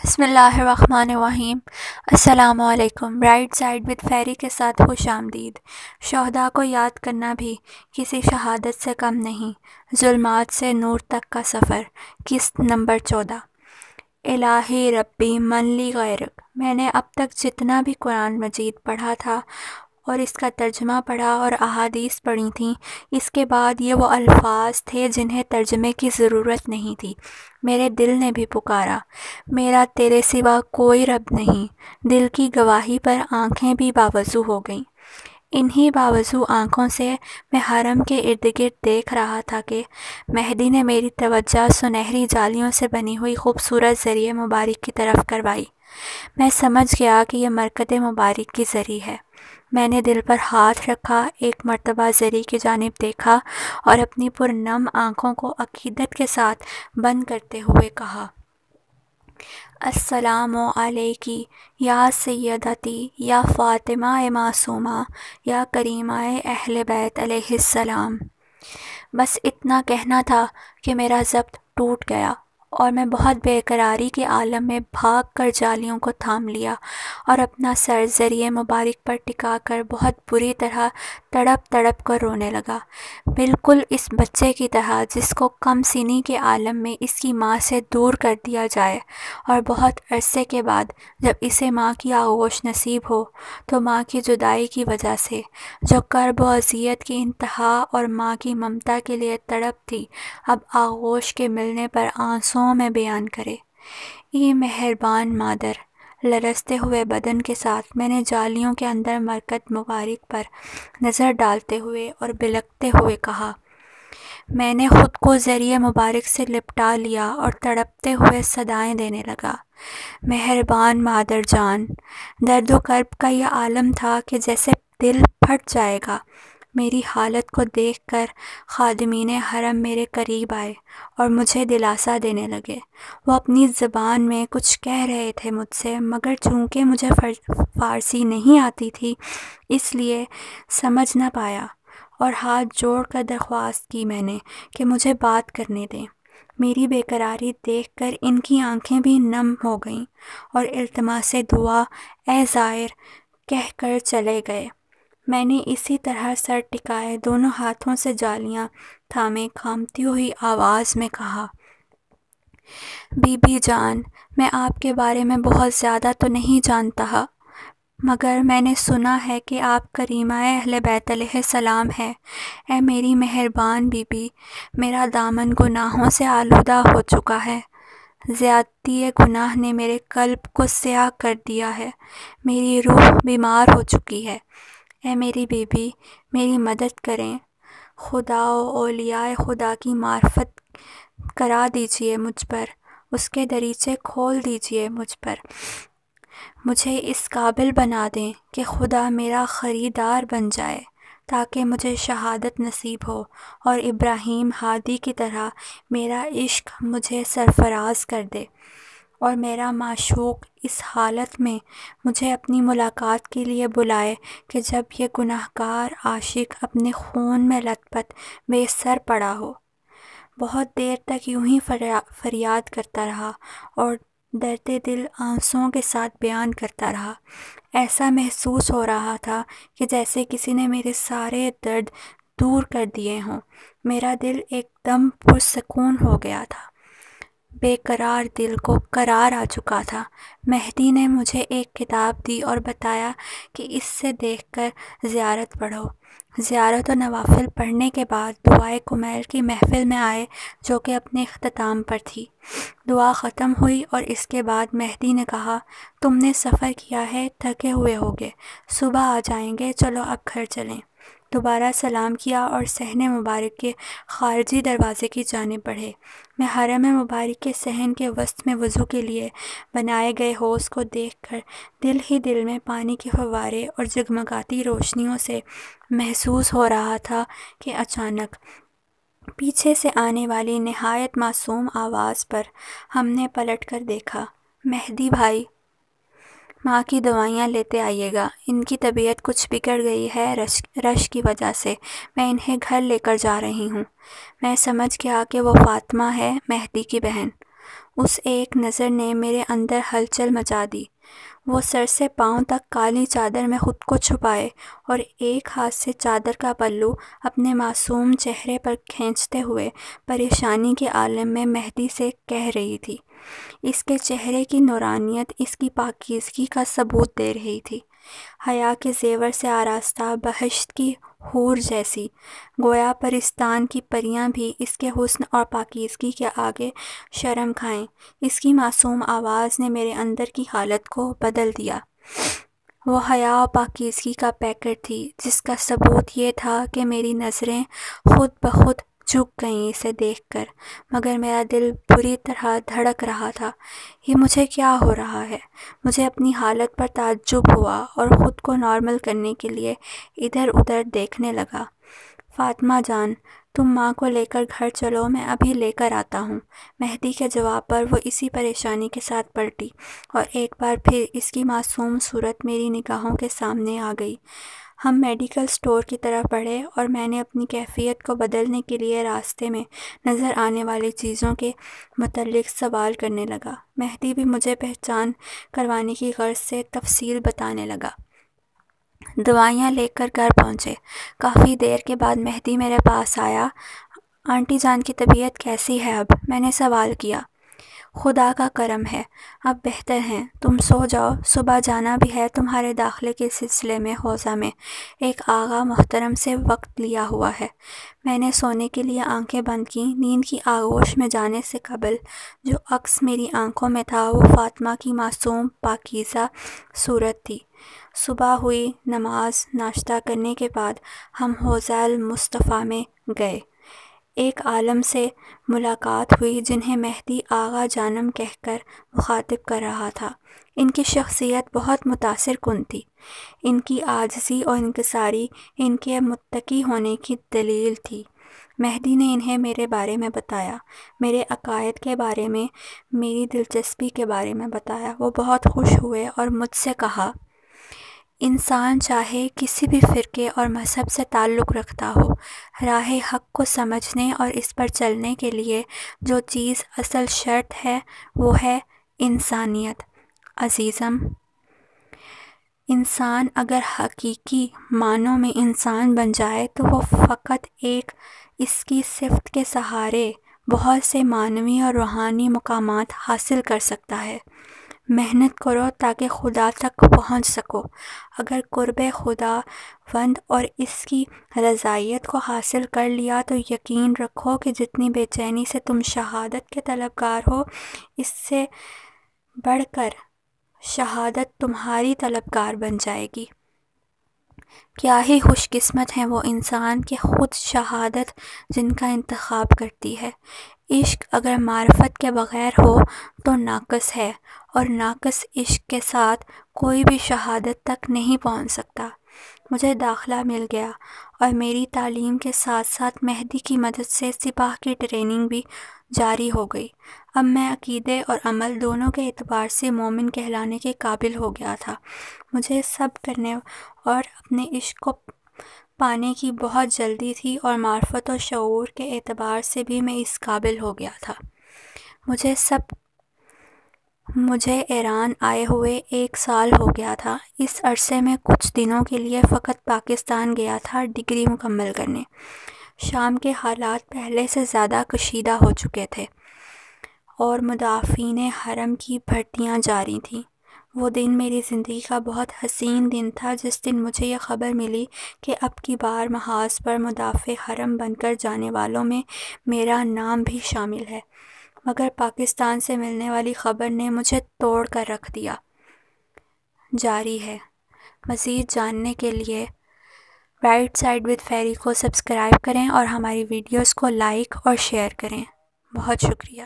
بسم اللہ الرحمن الرحیم۔ السلام علیکم۔ رائٹ سائڈ وتھ فیری کے ساتھ خوش آمدید۔ شہداء کو یاد کرنا بھی کسی شہادت سے کم نہیں۔ ظلمات سے نور تک کا سفر، قسط نمبر 14۔ الہی ربی من لی غیرک۔ میں نے اب تک جتنا بھی قرآن مجید پڑھا تھا اور اس کا ترجمہ پڑھا اور احادیث پڑھی تھیں، اس کے بعد یہ وہ الفاظ تھے جنہیں ترجمے کی ضرورت نہیں تھی۔ میرے دل نے بھی پکارا، میرا تیرے سوا کوئی رب نہیں۔ دل کی گواہی پر آنکھیں بھی باوضو ہو گئیں۔ انہی باوضو آنکھوں سے میں حرم کے ارد گرد دیکھ رہا تھا کہ مہدی نے میری توجہ سنہری جالیوں سے بنی ہوئی خوبصورت ذریعہ مبارک کی طرف کروائی۔ میں سمجھ گیا کہ یہ مرکد مبارک کی زری ہے۔ میں نے دل پر ہاتھ رکھا، ایک مرتبہ زری کی جانب دیکھا اور اپنی پرنم آنکھوں کو عقیدت کے ساتھ بند کرتے ہوئے کہا، السلام علیکی یا سیدتی یا فاطمہ معصومہ یا کریمہ اہل بیت علیہ السلام۔ بس اتنا کہنا تھا کہ میرا ضبط ٹوٹ گیا اور میں بہت بے قراری کے عالم میں بھاگ کر جالیوں کو تھام لیا اور اپنا سر ذریعہ مبارک پر ٹکا کر بہت بری طرح تڑپ تڑپ کر رونے لگا، بالکل اس بچے کی طرح جس کو کم سنی کے عالم میں اس کی ماں سے دور کر دیا جائے اور بہت عرصے کے بعد جب اسے ماں کی آغوش نصیب ہو تو ماں کی جدائی کی وجہ سے جو کرب و اذیت کی انتہا اور ماں کی ممتا کے لیے تڑپ تھی، اب آغوش کے ملنے پر آنسوؤں میں بیان کرے۔ ای مہربان مادر، لرزتے ہوئے بدن کے ساتھ میں نے جالیوں کے اندر مرکد مبارک پر نظر ڈالتے ہوئے اور بلکتے ہوئے کہا، میں نے خود کو ذریعہ مبارک سے لپٹا لیا اور تڑپتے ہوئے صدائیں دینے لگا، مہربان مادر جان۔ درد و کرب کا یہ عالم تھا کہ جیسے دل پھٹ جائے گا۔ میری حالت کو دیکھ کر خادمین حرم میرے قریب آئے اور مجھے دلاسا دینے لگے۔ وہ اپنی زبان میں کچھ کہہ رہے تھے مجھ سے، مگر چونکہ مجھے فارسی نہیں آتی تھی اس لیے سمجھ نہ پایا اور ہاتھ جوڑ کر درخواست کی میں نے کہ مجھے بات کرنے دیں۔ میری بے قراری دیکھ کر ان کی آنکھیں بھی نم ہو گئیں اور التماس دعا اے زائر کہہ کر چلے گئے۔ میں نے اسی طرح سر ٹکائے دونوں ہاتھوں سے جالیاں تھامے کانپتی ہوئی آواز میں کہا، بی بی جان، میں آپ کے بارے میں بہت زیادہ تو نہیں جانتا، مگر میں نے سنا ہے کہ آپ کریمہ اہل بیت علیہ السلام ہے۔ اے میری مہربان بی بی، میرا دامن گناہوں سے آلودہ ہو چکا ہے۔ زیادتی گناہ نے میرے قلب کو سیاہ کر دیا ہے، میری روح بیمار ہو چکی ہے۔ اے میری بی بی، میری مدد کریں، خدا و اولیاء خدا کی معرفت کرا دیجئے مجھ پر، اس کے دریچے کھول دیجئے مجھ پر، مجھے اس قابل بنا دیں کہ خدا میرا خریدار بن جائے تاکہ مجھے شہادت نصیب ہو اور ابراہیم ہادی کی طرح میرا عشق مجھے سرفراز کر دے اور میرا معشوق اس حالت میں مجھے اپنی ملاقات کے لیے بلائے کہ جب یہ گناہ گار عاشق اپنے خون میں لت پت بے سر پڑا ہو۔ بہت دیر تک یوں ہی فریاد کرتا رہا اور درد دل آنسوؤں کے ساتھ بیان کرتا رہا۔ ایسا محسوس ہو رہا تھا کہ جیسے کسی نے میرے سارے درد دور کر دیے ہوں۔ میرا دل ایک دم پرسکون ہو گیا تھا، بے قرار دل کو قرار آ چکا تھا۔ مہدی نے مجھے ایک کتاب دی اور بتایا کہ اس سے دیکھ کر زیارت پڑھو۔ زیارت و نوافل پڑھنے کے بعد دعائے کمیل کی محفل میں آئے جو کہ اپنے اختتام پر تھی۔ دعا ختم ہوئی اور اس کے بعد مہدی نے کہا، تم نے سفر کیا ہے، تھکے ہوئے ہوگے، صبح آ جائیں گے، چلو اب گھر چلیں۔ دوبارہ سلام کیا اور صحن مبارک کے خارجی دروازے کی جانب بڑھے۔ میں حرم مبارک کے صحن کے وسط میں وضو کے لیے بنائے گئے حوض کو دیکھ کر دل ہی دل میں پانی کے فوارے اور جگمگاتی روشنیوں سے محسوس ہو رہا تھا کہ اچانک پیچھے سے آنے والی نہایت معصوم آواز پر ہم نے پلٹ کر دیکھا، مہدی بھائی، ماں کی دوائیاں لیتے آئیے گا، ان کی طبیعت کچھ بگڑ گئی ہے رشک کی وجہ سے، میں انہیں گھر لے کر جا رہی ہوں۔ میں سمجھ گیا کہ وہ فاطمہ ہے، مہدی کی بہن۔ اس ایک نظر نے میرے اندر ہلچل مچا دی۔ وہ سر سے پاؤں تک کالی چادر میں خود کو چھپائے اور ایک ہاتھ سے چادر کا پلو اپنے معصوم چہرے پر کھینچتے ہوئے پریشانی کے عالم میں مہدی سے کہہ رہی تھی۔ اس کے چہرے کی نورانیت اس کی پاکیزگی کا ثبوت دے رہی تھی، حیا کے زیور سے آراستہ بہشت کی حور جیسی، گویا پرستان کی پریاں بھی اس کے حسن اور پاکیزگی کے آگے شرم کھائیں۔ اس کی معصوم آواز نے میرے اندر کی حالت کو بدل دیا۔ وہ حیا و پاکیزگی کا پیکر تھی جس کا ثبوت یہ تھا کہ میری نظریں خود بخود جھک گئیں اسے دیکھ کر، مگر میرا دل بری طرح دھڑک رہا تھا۔ یہ مجھے کیا ہو رہا ہے؟ مجھے اپنی حالت پر تعجب ہوا اور خود کو نارمل کرنے کے لیے ادھر ادھر دیکھنے لگا۔ فاطمہ جان، تم ماں کو لے کر گھر چلو، میں ابھی لے کر آتا ہوں۔ مہدی کے جواب پر وہ اسی پریشانی کے ساتھ پلٹی اور ایک بار پھر اس کی معصوم صورت میری نگاہوں کے سامنے آ گئی۔ ہم میڈیکل سٹور کی طرف بڑھے اور میں نے اپنی کیفیت کو بدلنے کے لیے راستے میں نظر آنے والی چیزوں کے متعلق سوال کرنے لگا۔ مہدی بھی مجھے پہچان کروانے کی غرض سے تفصیل بتانے لگا۔ دوائیاں لے کر گھر پہنچے۔ کافی دیر کے بعد مہدی میرے پاس آیا۔ آنٹی جان کی طبیعت کیسی ہے اب؟ میں نے سوال کیا۔ خدا کا کرم ہے، اب بہتر ہیں، تم سو جاؤ، صبح جانا بھی ہے تمہارے داخلے کے سلسلے میں حوضہ میں، ایک آغا محترم سے وقت لیا ہوا ہے۔ میں نے سونے کے لیے آنکھیں بند کیں۔ نیند کی آغوش میں جانے سے قبل جو عکس میری آنکھوں میں تھا وہ فاطمہ کی معصوم پاکیزہ صورت تھی۔ صبح ہوئی، نماز، ناشتہ کرنے کے بعد ہم حوضہ المصطفیٰ میں گئے۔ ایک عالم سے ملاقات ہوئی جنہیں مہدی آغا جانم کہہ کر مخاطب کر رہا تھا۔ ان کی شخصیت بہت متاثر کن تھی۔ ان کی عاجزی اور انکساری ان کے متقی ہونے کی دلیل تھی۔ مہدی نے انہیں میرے بارے میں بتایا، میرے عقائد کے بارے میں، میری دلچسپی کے بارے میں بتایا۔ وہ بہت خوش ہوئے اور مجھ سے کہا، انسان چاہے کسی بھی فرقے اور مذہب سے تعلق رکھتا ہو، راہ حق کو سمجھنے اور اس پر چلنے کے لیے جو چیز اصل شرط ہے وہ ہے انسانیت۔ عزیزم، انسان اگر حقیقی معنوں میں انسان بن جائے تو وہ فقط ایک اس کی صفت کے سہارے بہت سے معنوی اور روحانی مقامات حاصل کر سکتا ہے۔ محنت کرو تاکہ خدا تک پہنچ سکو۔ اگر قرب خدا وند اور اس کی رضائیت کو حاصل کر لیا تو یقین رکھو کہ جتنی بے چینی سے تم شہادت کے طلبگار ہو، اس سے بڑھ کر شہادت تمہاری طلبگار بن جائے گی۔ کیا ہی خوش قسمت ہیں وہ انسان کہ خود شہادت جن کا انتخاب کرتی ہے۔ عشق اگر معرفت کے بغیر ہو تو ناقص ہے، اور ناقص عشق کے ساتھ کوئی بھی شہادت تک نہیں پہنچ سکتا۔ مجھے داخلہ مل گیا اور میری تعلیم کے ساتھ ساتھ مہدی کی مدد سے سپاہ کی ٹریننگ بھی جاری ہو گئی۔ اب میں عقیدے اور عمل دونوں کے اعتبار سے مومن کہلانے کے قابل ہو گیا تھا۔ مجھے صبر کرنے اور اپنے عشق کو پانے کی بہت جلدی تھی اور معرفت و شعور کے اعتبار سے بھی میں اس قابل ہو گیا تھا۔ مجھے ایران آئے ہوئے 1 سال ہو گیا تھا۔ اس عرصے میں کچھ دنوں کے لیے فقط پاکستان گیا تھا ڈگری مکمل کرنے۔ شام کے حالات پہلے سے زیادہ کشیدہ ہو چکے تھے اور مدافعین حرم کی بھرتیاں جاری تھیں۔ وہ دن میری زندگی کا بہت حسین دن تھا جس دن مجھے یہ خبر ملی کہ اب کی بار محاذ پر مدافع حرم بن کر جانے والوں میں میرا نام بھی شامل ہے، مگر پاکستان سے ملنے والی خبر نے مجھے توڑ کر رکھ دیا۔ جاری ہے۔ مزید جاننے کے لیے رائٹ سائڈ ود فیری کو سبسکرائب کریں اور ہماری ویڈیوز کو لائک اور شیئر کریں۔ بہت شکریہ۔